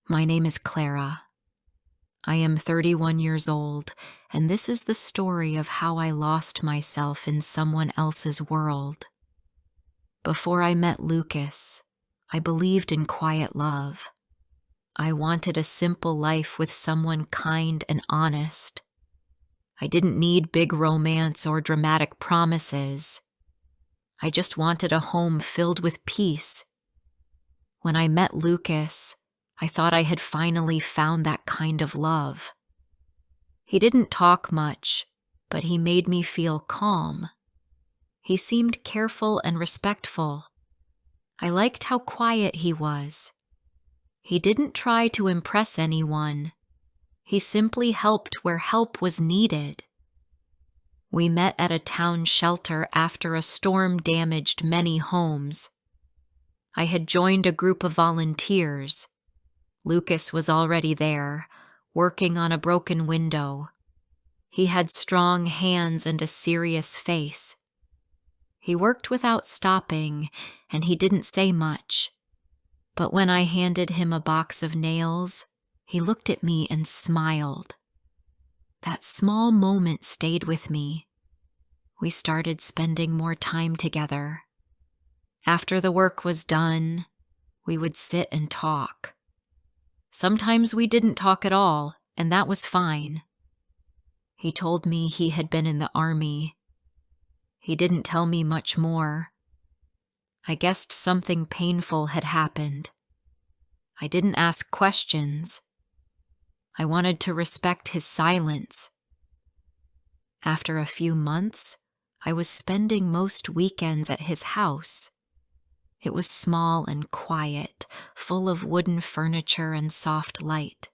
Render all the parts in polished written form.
My name is Clara. I am 31 years old, and this is the story of how I lost myself in someone else's world. Before I met Lucas, I believed in quiet love. I wanted a simple life with someone kind and honest. I didn't need big romance or dramatic promises. I just wanted a home filled with peace. When I met Lucas, I thought I had finally found that kind of love. He didn't talk much, but he made me feel calm. He seemed careful and respectful. I liked how quiet he was. He didn't try to impress anyone. He simply helped where help was needed. We met at a town shelter after a storm damaged many homes. I had joined a group of volunteers. Lucas was already there, working on a broken window. He had strong hands and a serious face. He worked without stopping, and he didn't say much. But when I handed him a box of nails, he looked at me and smiled. That small moment stayed with me. We started spending more time together. After the work was done, we would sit and talk. Sometimes we didn't talk at all, and that was fine. He told me he had been in the army. He didn't tell me much more. I guessed something painful had happened. I didn't ask questions. I wanted to respect his silence. After a few months, I was spending most weekends at his house. It was small and quiet, full of wooden furniture and soft light.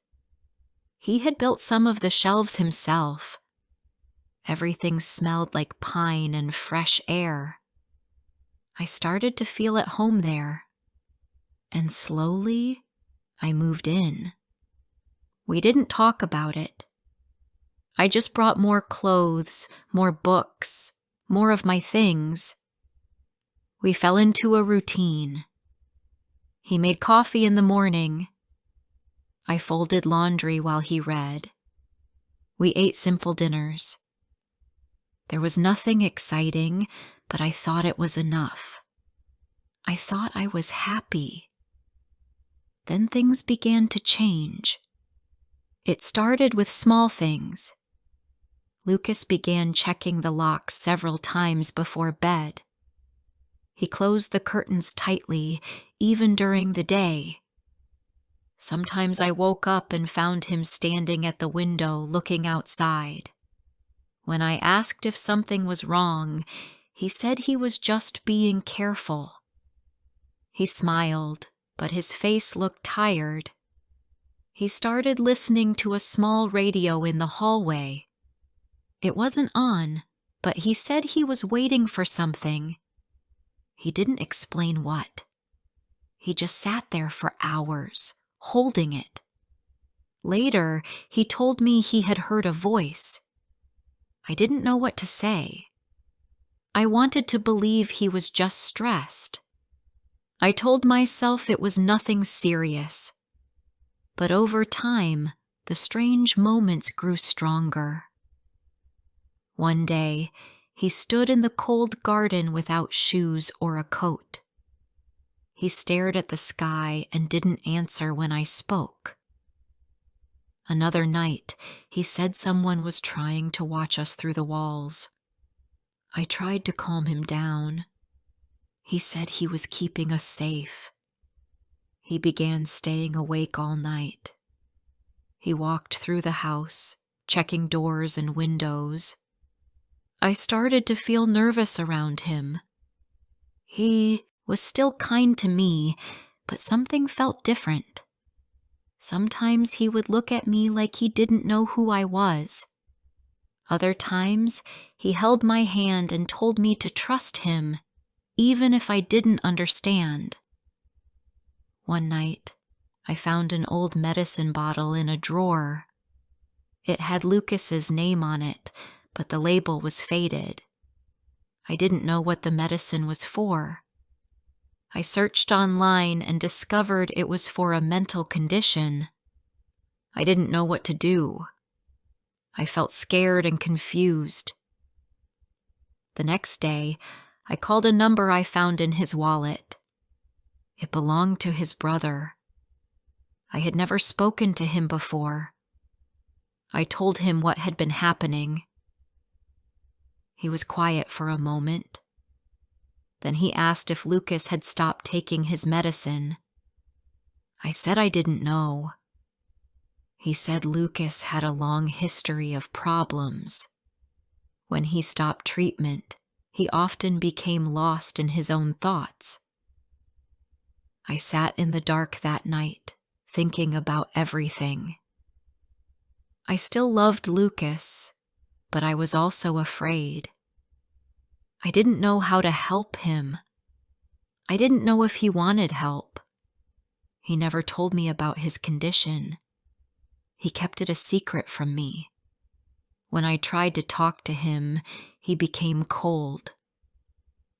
He had built some of the shelves himself. Everything smelled like pine and fresh air. I started to feel at home there, and slowly I moved in. We didn't talk about it. I just brought more clothes, more books, more of my things. We fell into a routine. He made coffee in the morning. I folded laundry while he read. We ate simple dinners. There was nothing exciting, but I thought it was enough. I thought I was happy. Then things began to change. It started with small things. Lucas began checking the locks several times before bed. He closed the curtains tightly, even during the day. Sometimes I woke up and found him standing at the window looking outside. When I asked if something was wrong, he said he was just being careful. He smiled, but his face looked tired. He started listening to a small radio in the hallway. It wasn't on, but he said he was waiting for something. He didn't explain what. He just sat there for hours, holding it. Later, he told me he had heard a voice. I didn't know what to say. I wanted to believe he was just stressed. I told myself it was nothing serious. But over time, the strange moments grew stronger. One day, he stood in the cold garden without shoes or a coat. He stared at the sky and didn't answer when I spoke. Another night, he said someone was trying to watch us through the walls. I tried to calm him down. He said he was keeping us safe. He began staying awake all night. He walked through the house, checking doors and windows. I started to feel nervous around him. He was still kind to me, but something felt different. Sometimes he would look at me like he didn't know who I was. Other times, he held my hand and told me to trust him, even if I didn't understand. One night, I found an old medicine bottle in a drawer. It had Lucas's name on it, but the label was faded. I didn't know what the medicine was for. I searched online and discovered it was for a mental condition. I didn't know what to do. I felt scared and confused. The next day, I called a number I found in his wallet. It belonged to his brother. I had never spoken to him before. I told him what had been happening. He was quiet for a moment. Then he asked if Lucas had stopped taking his medicine. I said I didn't know. He said Lucas had a long history of problems. When he stopped treatment, he often became lost in his own thoughts. I sat in the dark that night, thinking about everything. I still loved Lucas, but I was also afraid. I didn't know how to help him. I didn't know if he wanted help. He never told me about his condition. He kept it a secret from me. When I tried to talk to him, he became cold.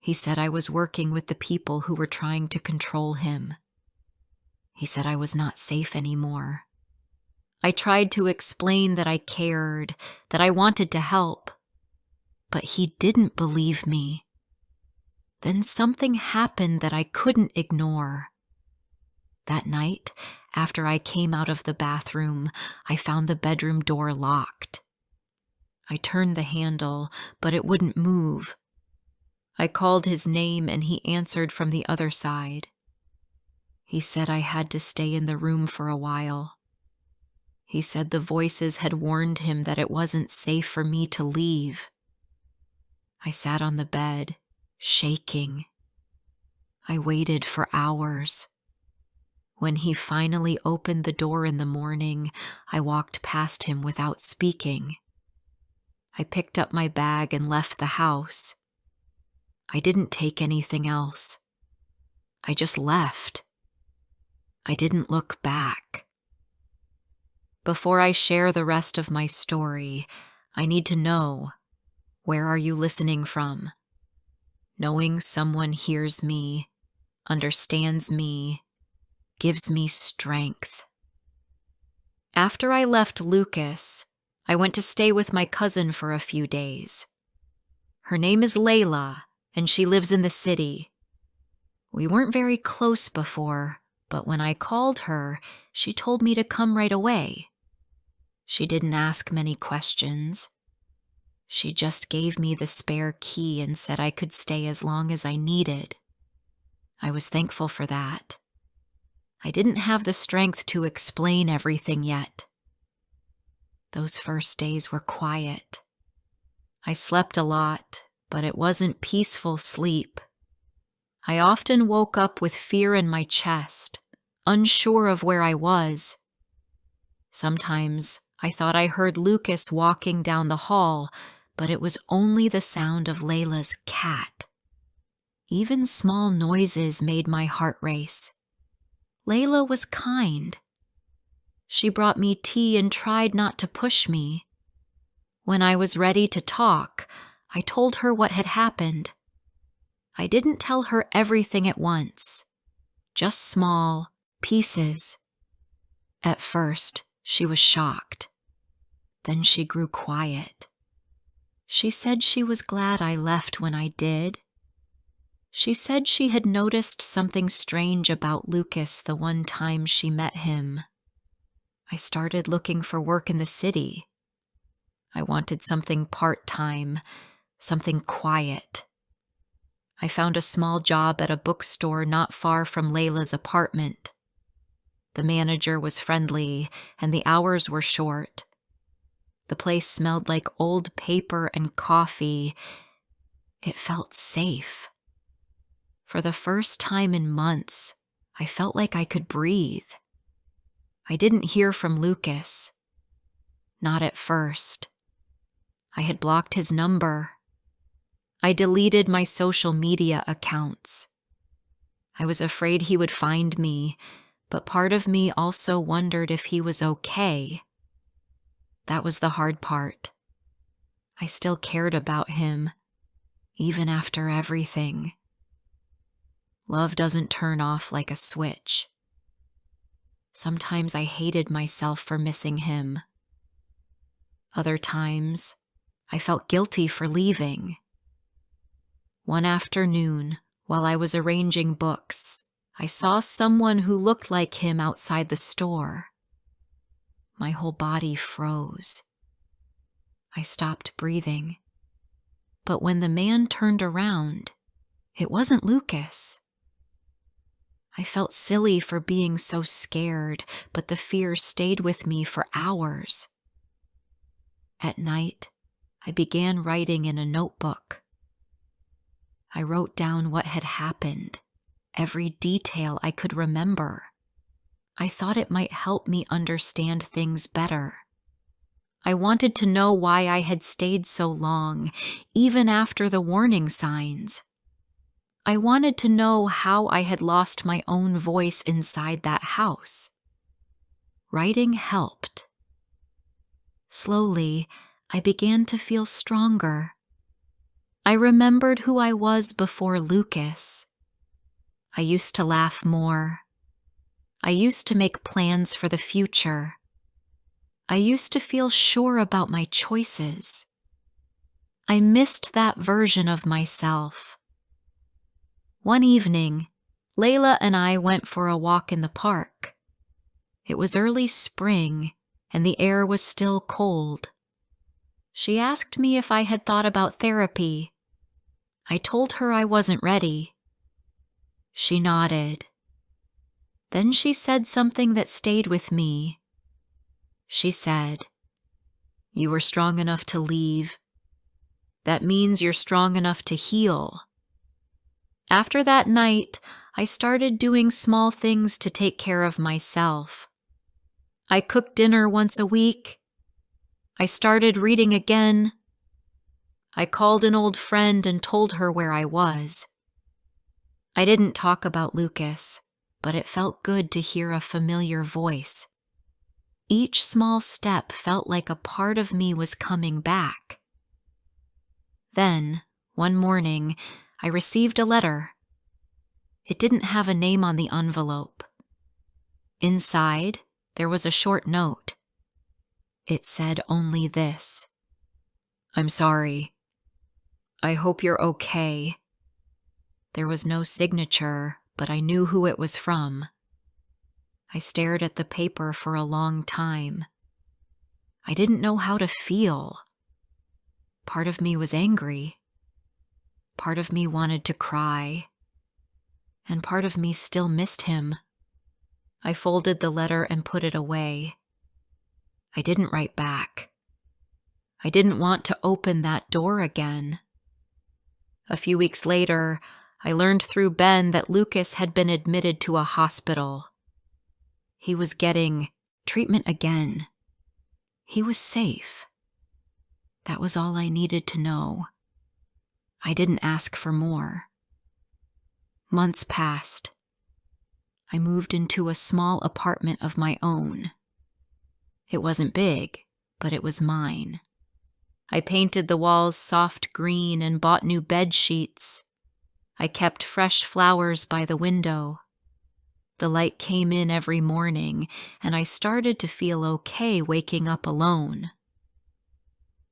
He said I was working with the people who were trying to control him. He said I was not safe anymore. I tried to explain that I cared, that I wanted to help, but he didn't believe me. Then something happened that I couldn't ignore. That night, after I came out of the bathroom, I found the bedroom door locked. I turned the handle, but it wouldn't move. I called his name and he answered from the other side. He said I had to stay in the room for a while. He said the voices had warned him that it wasn't safe for me to leave. I sat on the bed, shaking. I waited for hours. When he finally opened the door in the morning, I walked past him without speaking. I picked up my bag and left the house. I didn't take anything else. I just left. I didn't look back. Before I share the rest of my story, I need to know, where are you listening from? Knowing someone hears me, understands me, gives me strength. After I left Lucas, I went to stay with my cousin for a few days. Her name is Layla, and she lives in the city. We weren't very close before, but when I called her, she told me to come right away. She didn't ask many questions. She just gave me the spare key and said I could stay as long as I needed. I was thankful for that. I didn't have the strength to explain everything yet. Those first days were quiet. I slept a lot, but it wasn't peaceful sleep. I often woke up with fear in my chest, unsure of where I was. Sometimes I thought I heard Lucas walking down the hall, but it was only the sound of Layla's cat. Even small noises made my heart race. Layla was kind. She brought me tea and tried not to push me. When I was ready to talk, I told her what had happened. I didn't tell her everything at once, just small pieces. At first, she was shocked. Then she grew quiet. She said she was glad I left when I did. She said she had noticed something strange about Lucas the one time she met him. I started looking for work in the city. I wanted something part-time, something quiet. I found a small job at a bookstore not far from Layla's apartment. The manager was friendly, and the hours were short. The place smelled like old paper and coffee. It felt safe. For the first time in months, I felt like I could breathe. I didn't hear from Lucas. Not at first. I had blocked his number. I deleted my social media accounts. I was afraid he would find me, but part of me also wondered if he was okay. That was the hard part. I still cared about him, even after everything. Love doesn't turn off like a switch. Sometimes I hated myself for missing him. Other times, I felt guilty for leaving. One afternoon, while I was arranging books, I saw someone who looked like him outside the store. My whole body froze. I stopped breathing. But when the man turned around, it wasn't Lucas. I felt silly for being so scared, but the fear stayed with me for hours. At night, I began writing in a notebook. I wrote down what had happened, every detail I could remember. I thought it might help me understand things better. I wanted to know why I had stayed so long, even after the warning signs. I wanted to know how I had lost my own voice inside that house. Writing helped. Slowly, I began to feel stronger. I remembered who I was before Lucas. I used to laugh more. I used to make plans for the future. I used to feel sure about my choices. I missed that version of myself. One evening, Layla and I went for a walk in the park. It was early spring, and the air was still cold. She asked me if I had thought about therapy. I told her I wasn't ready. She nodded. Then she said something that stayed with me. She said, "You were strong enough to leave. That means you're strong enough to heal." After that night, I started doing small things to take care of myself. I cooked dinner once a week. I started reading again. I called an old friend and told her where I was. I didn't talk about Lucas, but it felt good to hear a familiar voice. Each small step felt like a part of me was coming back. Then, one morning, I received a letter. It didn't have a name on the envelope. Inside, there was a short note. It said only this: "I'm sorry. I hope you're okay." There was no signature, but I knew who it was from. I stared at the paper for a long time. I didn't know how to feel. Part of me was angry. Part of me wanted to cry. And part of me still missed him. I folded the letter and put it away. I didn't write back. I didn't want to open that door again. A few weeks later, I learned through Ben that Lucas had been admitted to a hospital. He was getting treatment again. He was safe. That was all I needed to know. I didn't ask for more. Months passed. I moved into a small apartment of my own. It wasn't big, but it was mine. I painted the walls soft green and bought new bed sheets. I kept fresh flowers by the window. The light came in every morning, and I started to feel okay waking up alone.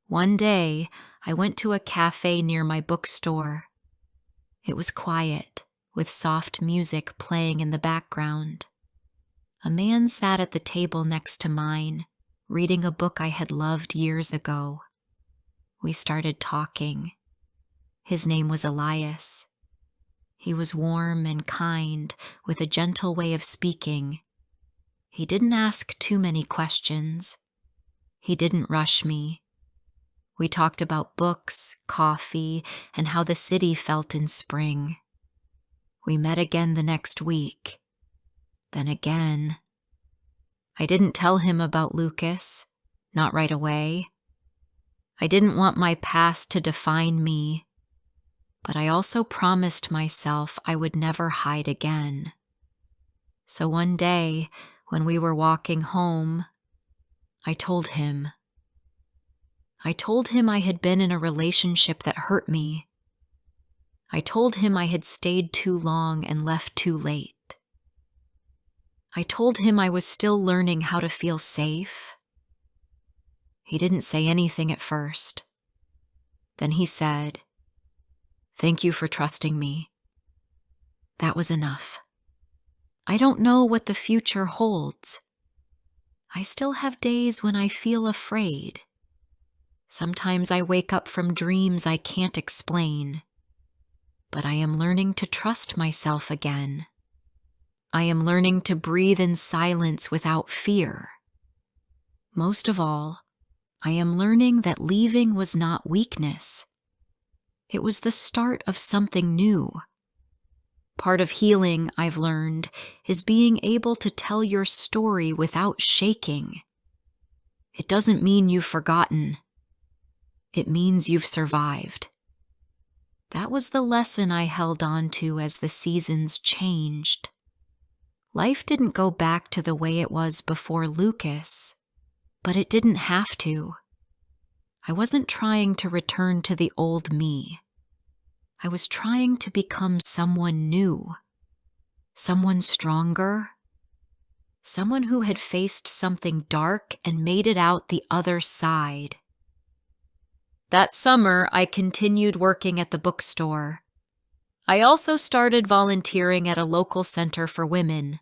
One day, I went to a cafe near my bookstore. It was quiet, with soft music playing in the background. A man sat at the table next to mine, reading a book I had loved years ago. We started talking. His name was Elias. He was warm and kind, with a gentle way of speaking. He didn't ask too many questions. He didn't rush me. We talked about books, coffee, and how the city felt in spring. We met again the next week. Then again. I didn't tell him about Lucas, not right away. I didn't want my past to define me, but I also promised myself I would never hide again. So one day, when we were walking home, I told him. I told him I had been in a relationship that hurt me. I told him I had stayed too long and left too late. I told him I was still learning how to feel safe. He didn't say anything at first. Then he said, "Thank you for trusting me." That was enough. I don't know what the future holds. I still have days when I feel afraid. Sometimes I wake up from dreams I can't explain. But I am learning to trust myself again. I am learning to breathe in silence without fear. Most of all, I am learning that leaving was not weakness. It was the start of something new. Part of healing, I've learned, is being able to tell your story without shaking. It doesn't mean you've forgotten. It means you've survived. That was the lesson I held on to as the seasons changed. Life didn't go back to the way it was before Lucas, but it didn't have to. I wasn't trying to return to the old me. I was trying to become someone new, someone stronger, someone who had faced something dark and made it out the other side. That summer, I continued working at the bookstore. I also started volunteering at a local center for women.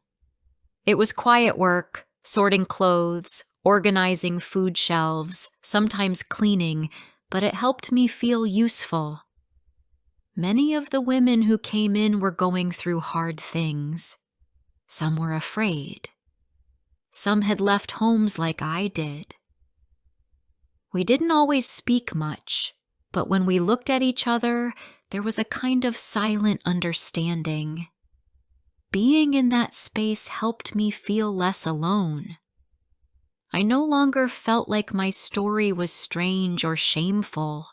It was quiet work, sorting clothes, organizing food shelves, sometimes cleaning, but it helped me feel useful. Many of the women who came in were going through hard things. Some were afraid. Some had left homes like I did. We didn't always speak much, but when we looked at each other, there was a kind of silent understanding. Being in that space helped me feel less alone. I no longer felt like my story was strange or shameful.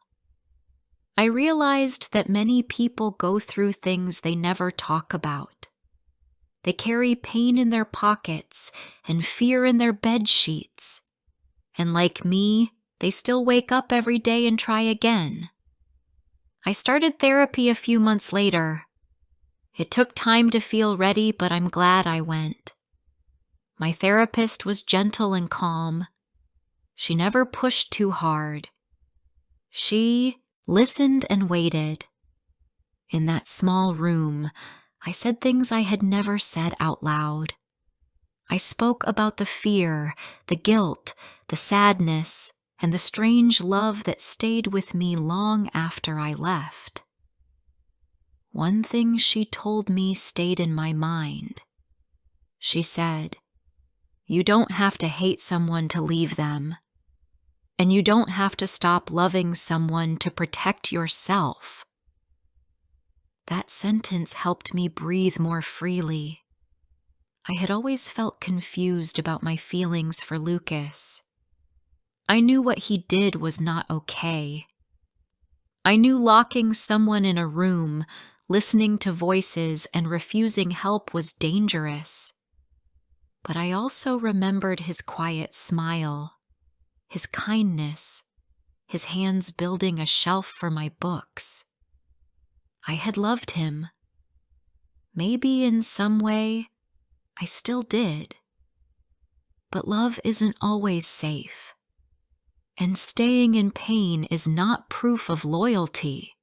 I realized that many people go through things they never talk about. They carry pain in their pockets and fear in their bed sheets. And like me, they still wake up every day and try again. I started therapy a few months later. It took time to feel ready, but I'm glad I went. My therapist was gentle and calm. She never pushed too hard. She listened and waited. In that small room, I said things I had never said out loud. I spoke about the fear, the guilt, the sadness, and the strange love that stayed with me long after I left. One thing she told me stayed in my mind. She said, "You don't have to hate someone to leave them, and you don't have to stop loving someone to protect yourself." That sentence helped me breathe more freely. I had always felt confused about my feelings for Lucas. I knew what he did was not okay. I knew locking someone in a room, listening to voices, and refusing help was dangerous. But I also remembered his quiet smile, his kindness, his hands building a shelf for my books. I had loved him. Maybe in some way, I still did. But love isn't always safe. And staying in pain is not proof of loyalty.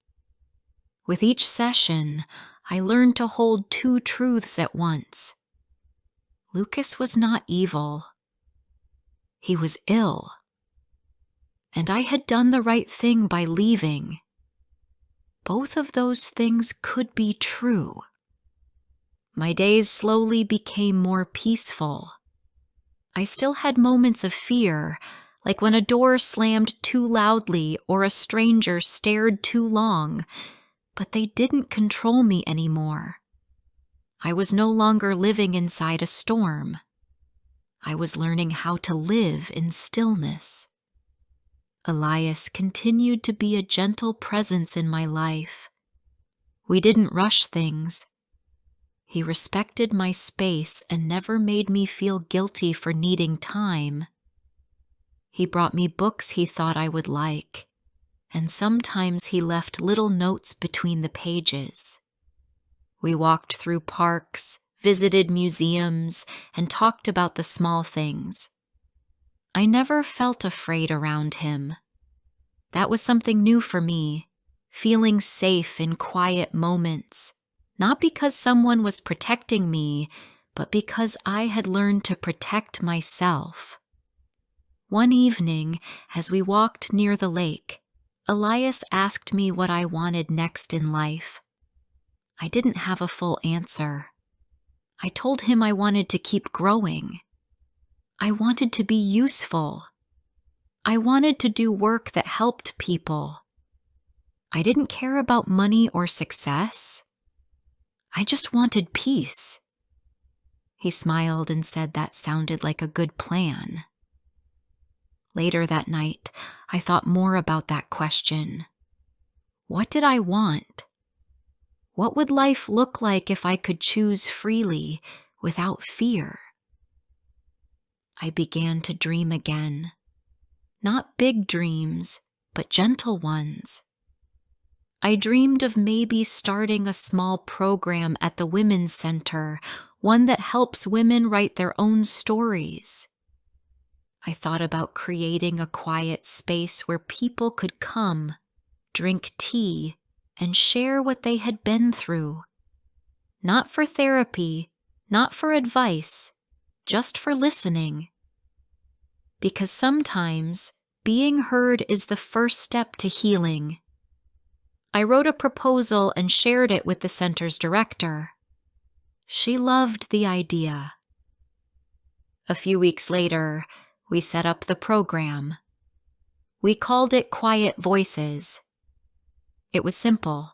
With each session, I learned to hold two truths at once. Lucas was not evil. He was ill. And I had done the right thing by leaving. Both of those things could be true. My days slowly became more peaceful. I still had moments of fear, like when a door slammed too loudly or a stranger stared too long, but they didn't control me anymore. I was no longer living inside a storm. I was learning how to live in stillness. Elias continued to be a gentle presence in my life. We didn't rush things. He respected my space and never made me feel guilty for needing time. He brought me books he thought I would like, and sometimes he left little notes between the pages. We walked through parks, visited museums, and talked about the small things. I never felt afraid around him. That was something new for me, feeling safe in quiet moments, not because someone was protecting me, but because I had learned to protect myself. One evening, as we walked near the lake, Elias asked me what I wanted next in life. I didn't have a full answer. I told him I wanted to keep growing. I wanted to be useful. I wanted to do work that helped people. I didn't care about money or success. I just wanted peace. He smiled and said that sounded like a good plan. Later that night, I thought more about that question. What did I want? What would life look like if I could choose freely, without fear? I began to dream again. Not big dreams, but gentle ones. I dreamed of maybe starting a small program at the Women's Center, one that helps women write their own stories. I thought about creating a quiet space where people could come, drink tea, and share what they had been through. Not for therapy, not for advice, just for listening. Because sometimes being heard is the first step to healing. I wrote a proposal and shared it with the center's director. She loved the idea. A few weeks later, we set up the program. We called it Quiet Voices. It was simple.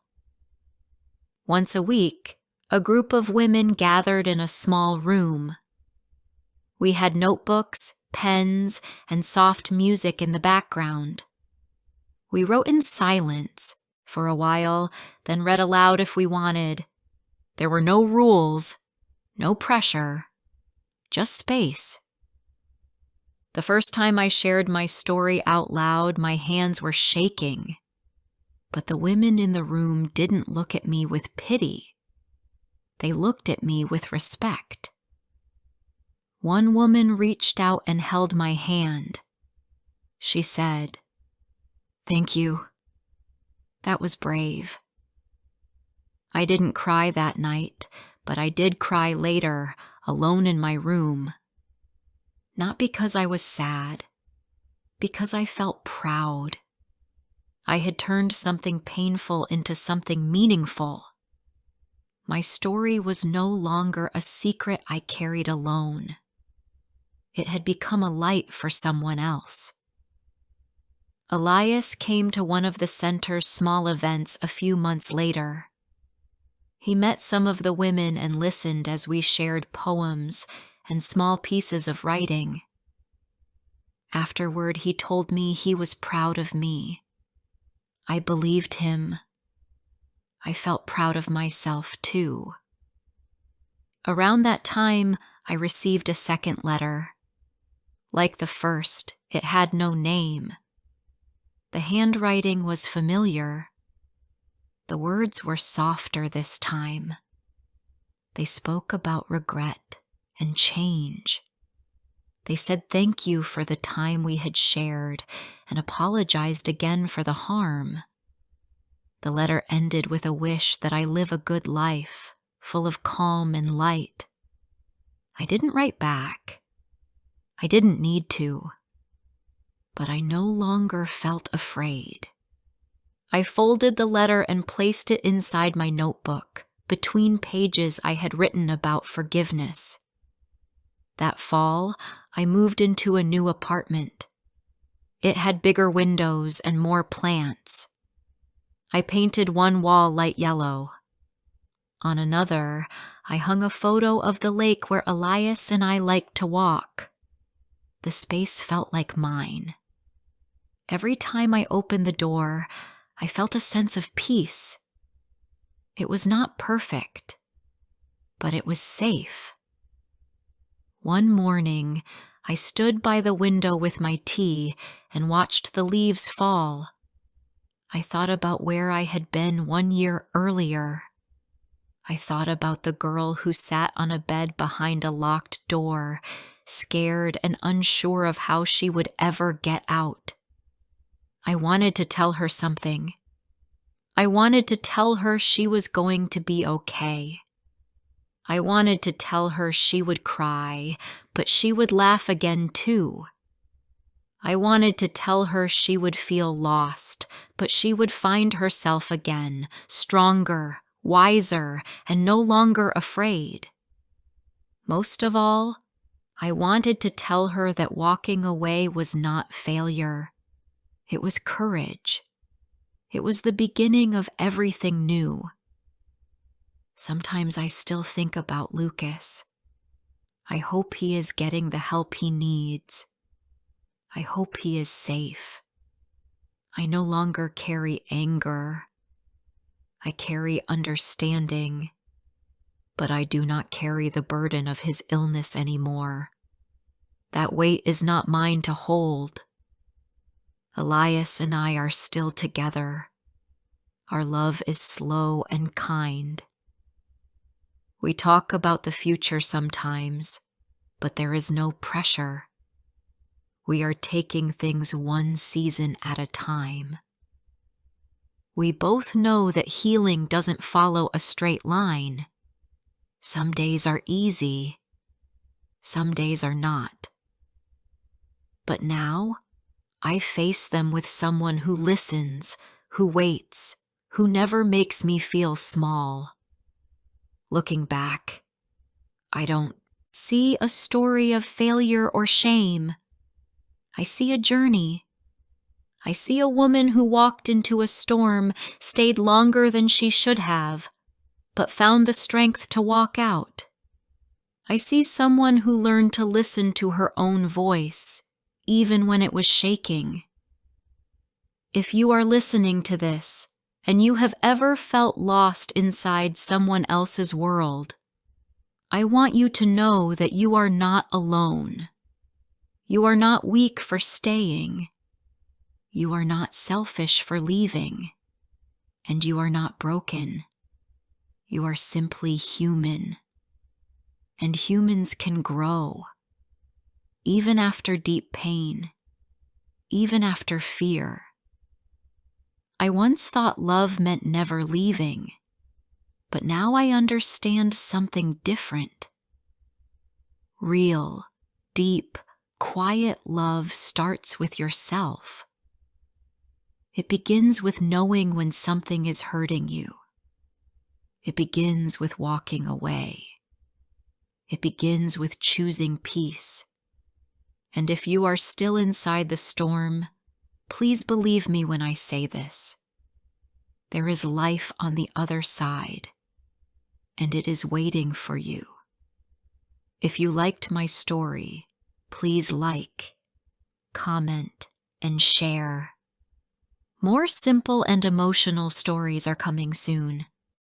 Once a week, a group of women gathered in a small room. We had notebooks, pens, and soft music in the background. We wrote in silence for a while, then read aloud if we wanted. There were no rules, no pressure, just space. The first time I shared my story out loud, my hands were shaking. But the women in the room didn't look at me with pity. They looked at me with respect. One woman reached out and held my hand. She said, "Thank you." That was brave. I didn't cry that night, but I did cry later, alone in my room. Not because I was sad, because I felt proud. I had turned something painful into something meaningful. My story was no longer a secret I carried alone. It had become a light for someone else. Elias came to one of the center's small events a few months later. He met some of the women and listened as we shared poems and small pieces of writing. Afterward, he told me he was proud of me. I believed him. I felt proud of myself, too. Around that time, I received a second letter. Like the first, it had no name. The handwriting was familiar. The words were softer this time. They spoke about regret and change. They said thank you for the time we had shared and apologized again for the harm. The letter ended with a wish that I live a good life, full of calm and light. I didn't write back. I didn't need to. But I no longer felt afraid. I folded the letter and placed it inside my notebook, between pages I had written about forgiveness. That fall, I moved into a new apartment. It had bigger windows and more plants. I painted one wall light yellow. On another, I hung a photo of the lake where Elias and I liked to walk. The space felt like mine. Every time I opened the door, I felt a sense of peace. It was not perfect, but it was safe. One morning, I stood by the window with my tea and watched the leaves fall. I thought about where I had been 1 year earlier. I thought about the girl who sat on a bed behind a locked door, scared and unsure of how she would ever get out. I wanted to tell her something. I wanted to tell her she was going to be okay. I wanted to tell her she would cry, but she would laugh again too. I wanted to tell her she would feel lost, but she would find herself again, stronger, wiser, and no longer afraid. Most of all, I wanted to tell her that walking away was not failure. It was courage. It was the beginning of everything new. Sometimes I still think about Lucas. I hope he is getting the help he needs. I hope he is safe. I no longer carry anger. I carry understanding, but I do not carry the burden of his illness anymore. That weight is not mine to hold. Elias and I are still together. Our love is slow and kind. We talk about the future sometimes, but there is no pressure. We are taking things one season at a time. We both know that healing doesn't follow a straight line. Some days are easy, some days are not. But now, I face them with someone who listens, who waits, who never makes me feel small. Looking back, I don't see a story of failure or shame. I see a journey. I see a woman who walked into a storm, stayed longer than she should have, but found the strength to walk out. I see someone who learned to listen to her own voice, even when it was shaking. If you are listening to this, and you have ever felt lost inside someone else's world, I want you to know that you are not alone. You are not weak for staying. You are not selfish for leaving. And you are not broken. You are simply human. And humans can grow, even after deep pain, even after fear. I once thought love meant never leaving, but now I understand something different. Real, deep, quiet love starts with yourself. It begins with knowing when something is hurting you. It begins with walking away. It begins with choosing peace. And if you are still inside the storm, please believe me when I say this. There is life on the other side, and it is waiting for you. If you liked my story, please like, comment, and share. More simple and emotional stories are coming soon.